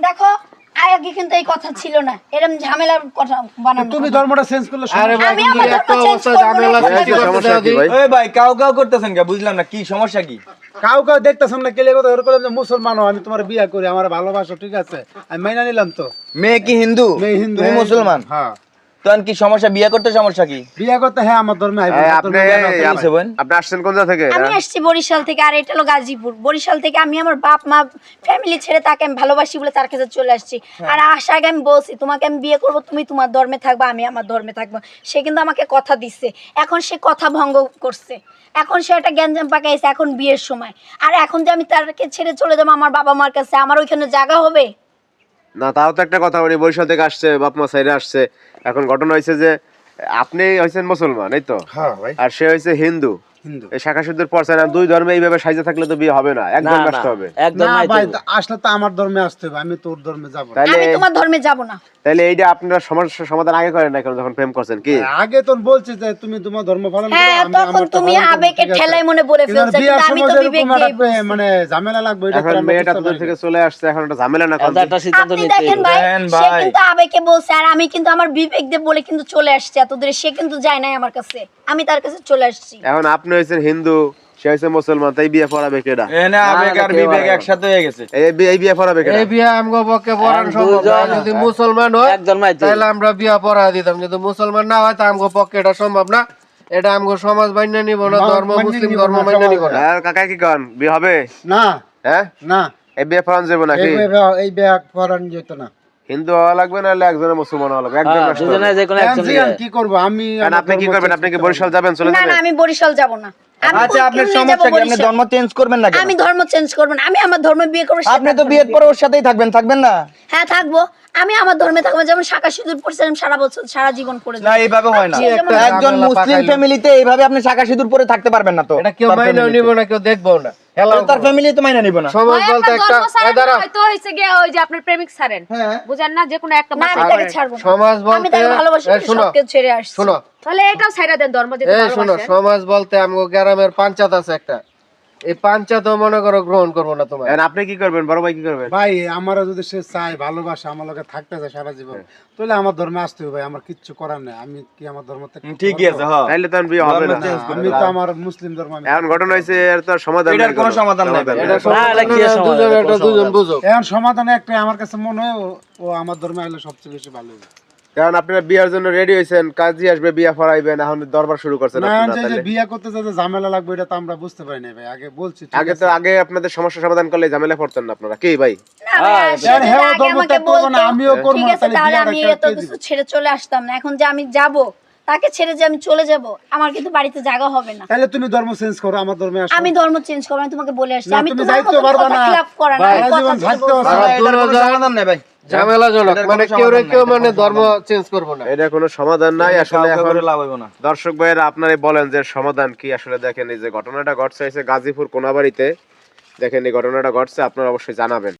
দেখো আগে কিন্তু এই কথা ছিল না, এরকম ঝামেলার কথা বানানো। তুমি ধর্মটা চেঞ্জ করলে আরে ভাই আমি কি আমার একটা ধর্ম অবস্থা change করবো ঝামেলা না। সৃষ্টি করতেছে কি ভাই? ওই ভাই কাউ কাউ করতেছেন কে বুঝলাম না, কি সমস্যা কি? কাউ দেখতেছ না কেলে কথা ওরকম যে মুসলমান আমি তোমার বিয়ে করি আমার ভালোবাসো ঠিক আছে আমি মাইনা নিলাম তো। মেয়ে কি হিন্দু? মেয়ে হিন্দু তুমি মুসলমান? হ্যাঁ তখন কি সমস্যা? বিয়ে করতে সমস্যা কি? বিয়ে করতে হ্যাঁ আমার ধর্মে আইবো এই, না, আপনি তোর ধর্মে না, আছে বোন? আপনি আসছেন কোন জায়গা থেকে? আমি আসছি বরিশাল থেকে, আর এটা হলো গাজীপুর। বরিশাল থেকে আমি আমার বাপ মা ফ্যামিলি ছেড়ে তাকে আমি ভালোবাসি বলে তার কাছে চলে আসছি। আর আসার আগে আমি বলছি তোমাকে আমি বিয়ে করব, তুমি তোমার ধর্মে থাকবা, আমি আমার ধর্মে থাকবো। সে কিন্তু আমাকে কথা দিচ্ছে, এখন সে কথা ভঙ্গ করছে। এখন সে একটা গ্যাঞ্জাম পাকাইছে এখন বিয়ের সময়। আর এখন যে আমি তারকে ছেড়ে চলে যাবো আমার বাবা মার কাছে, আমার ওইখানে জায়গা হবে? না তাও তো একটা কথা, উনি বরিশাল থেকে আসছে, বাপ মা সাইরে আসছে। এখন ঘটনা হয়েছে যে আপনি হয়েছেন মুসলমান, এই তো, হ্যাঁ ভাই আর সে হয়েছে হিন্দু। হিন্দু। এই শাখা শুদ্ধের পর চাই না, দুই ধর্মে এইভাবে সাইজে থাকলে তো বিয়ে হবে না, এক ধর্মে আসতে হবে। একদম না নাই ভাই তো। আসলে তো আমার ধর্মে আসতে হবে, আমি তোর ধর্মে যাব না। তাহলে আমি তোমার ধর্মে যাব না। তাহলে এইটা আপনারা সমস্যার সমাধান আগে করেন না কেন যখন প্রেম করছেন? কি আগে তো বলছি যে তুমি তোমার ধর্ম পালন করো হ্যাঁ, আমি তখন আমার তুমি পালন করব, আবেগের ঠিক আছে? ঠেলায় মনে বলে কিন্তু ফেলছো, বিয়ের কিন্তু আমি তো সময় বিবেক যেরকম দিয়েই একটা বলছি। মানে ঝামেলা লাগবে এটা এখন তো আমরা মেয়েটা বুঝতে দূর পারি থেকে না। চলে আসছে, এখন একটা ঝামেলা না এটা একটা সিদ্ধান্ত আপনি নিতে দেখেন ভাই, দেখেন সে ভাই। কিন্তু আবেগে বলছে, আর আমি কিন্তু আমার বিবেক দিয়ে বলে কিন্তু চলে আসছে এত দূরে। সে কিন্তু যায় নাই আমার কাছে, আমি তার কাছে চলে আসছি। এখন আপনি হয়েছেন হিন্দু, সে হয়েছে মুসলমান, তাই বিয়ে পড়াবে কেডা? এনে আবেগ আর বিবেক একসাথে হয়ে গেছে। এই বিয়ে পড়াবে কেডা? এই বিয়ে আমগো পক্ষে পড়ানো এক সম্ভব না। দুজন, যদি মুসলমান হয় একজন মাইতে। তাহলে আমরা বিয়ে পড়া দিতাম, যদি মুসলমান না হয় তা আমগো পক্ষে এটা সম্ভব না। এটা আমগো সমাজ মান্য নিব না, ধর্ম মান্য মুসলিম নিব ধর্ম না, মান্য নিব না। আর কাকা কি কন, বিয়ে হবে? না হ্যাঁ, না এই বিয়ে পড়ানো যাবে নাকি? এই বিয়ে করান যেত না। হিন্দু হওয়া লাগবে না, হলে একজনের মুসলমান হওয়া লাগবে, একজন আসতে হবে। দুজনে যে কোনো একজন আমি কি করব আমি কারণ আপনি কি করবেন? আপনি কি বরিশাল যাবেন, চলে না না, যাবেন? আমি বরিশাল যাব না। আমি আচ্ছা, আপনার কেমনে যাবো সমস্যা কি? আপনি বরিশাল? ধর্ম চেঞ্জ করবেন না কেন? আমি ধর্ম চেঞ্জ করব না, আমি আমার ধর্মে বিয়ে করব। আপনি তো বিয়ের পরে ওর সাথেই থাকবেন, থাকবেন না? হ্যাঁ থাকবো, আমি আমার ধর্মে থাকবো। যেমন শাখা সিঁদুর পড়ছিলাম সারা বছর সারা জীবন করে না, এইভাবে হয় না। সে যেমন একজন ঝামেলা মুসলিম পাকাইলো। ফ্যামিলিতে এইভাবে আপনি শাখা সিঁদুর পরে থাকতে পারবেন না তো। এটা কেউ তার মাইনে family নিব তে। না, কেউ দেখবো না। হেলাও তার করবো। ফ্যামিলি তো মাইনা নিব না। সমাজ হয় বলতে একটা একটা ধর্ম ছাড়েন, দাঁড়াও, হয়তো হইছে গিয়ে ওই যে আপনার প্রেমিক ছাড়েন, হ্যাঁ। বুঝেন না, যে কোনো একটা না, আমি বাছাই তাকে করেন। ছাড়বো না। সমাজ আমি বলতে তাকে ভালোবাসি এই বলে শুনো সবকিছু ছেড়ে আসছি। শুনো তাহলে এটাও ছাইড়া দেন, ধর্ম যেটা এই শুনো, ভালোবাসেন। সমাজ বলতে আমগো গ্রামের পাঞ্চায়েত আছে একটা, এই পাঞ্চায়েত মনে করো গ্রহণ করবো না তোমার। এখন আপনি কি করবেন? বড় ভাই কি করবেন? ভাই আমার যদি সে চায় ভালোবাসা আমার লগে থাকতে চায় সারা জীবন তাহলে আমার ধর্মে আসতে হবে ভাই, আমার কিচ্ছু করার নেই। আমি কি আমার ধর্ম থেকে ঠিকই আছে, হ্যাঁ। তাইলে তো আর বিয়ে হবে না। আমি তো আমার মুসলিম ধর্ম আমি এখন ঘটনা হয়েছে, এর তো আর সমাধান এটার নাই কোনো কোনো। সমাধান নাই ভাই। এটা না, এটা কি সমাধান না, সমাধান? দুজন এটা একটা কোনো দুজন সমাধান। বুঝো। এখন সমাধান একটাই আমার কাছে মনে হয় ও আমার ধর্মে আসলে সবচেয়ে বেশি ভালো হবে। কারণ আপনারা বিয়ের জন্য রেডি হয়েছেন, কাজী আসবে, বিয়ে পড়াইবেন, এখন দরবার শুরু করছেন না আপনারা। যে তাহলে বিয়ে করতে যাতে ঝামেলা লাগবে এটা তো আমরা বুঝতে পারি না ভাই, আগে বলছি ঠিক আগে আছে? তো আগে আপনাদের সমস্যা সমাধান করলে ঝামেলা পড়তেন না আপনারা, কি ভাই? না ভাই, সে হ্যাঁ, যদি হ্যাঁ, আগে ধর্ম আমাকে ত্যাগ করবো না, বলতো, আমিও করবো ঠিক না, আছে, তাহলে তাহলে বিয়েটা আমি কে এত দিবে? কিছু ছেড়ে চলে আসতাম না। এখন যে আমি যাব, তাকে ছেড়ে যে আমি চলে যাব, আমার কিন্তু বাড়িতে জায়গা হবে না। তাহলে তুমি ধর্ম চেঞ্জ করো, আমার ধর্মে আসো। আমি ধর্ম চেঞ্জ করব না, তোমাকে বলে আসছি। না, আমি তুমি তোমার যাইতে মতন পারবা কথা না। খিলাফ করা না, ভাই, আমি সারা জীবন কথা থাকতে বলবো। হবে। ভাই, এটার কোনো সমাধান নাই ভাই। ঝামেলাজনক, এটার মানে কোনো কেউ সমাধান কেউ নাই, মানে এটার কোনো ধর্ম সমাধান নাই। চেঞ্জ করবো না। এটা কোনো সমাধান নাই আসলে। কাউকে এখন করে লাভ হইব না। দর্শক ভাইয়েরা আপনারাই বলেন যে সমাধান কি আসলে। দেখেন এই যে ঘটনাটা ঘটছে গাজীপুর কোনাবাড়িতে, দেখেন এই ঘটনাটা ঘটছে, আপনারা অবশ্যই জানাবেন।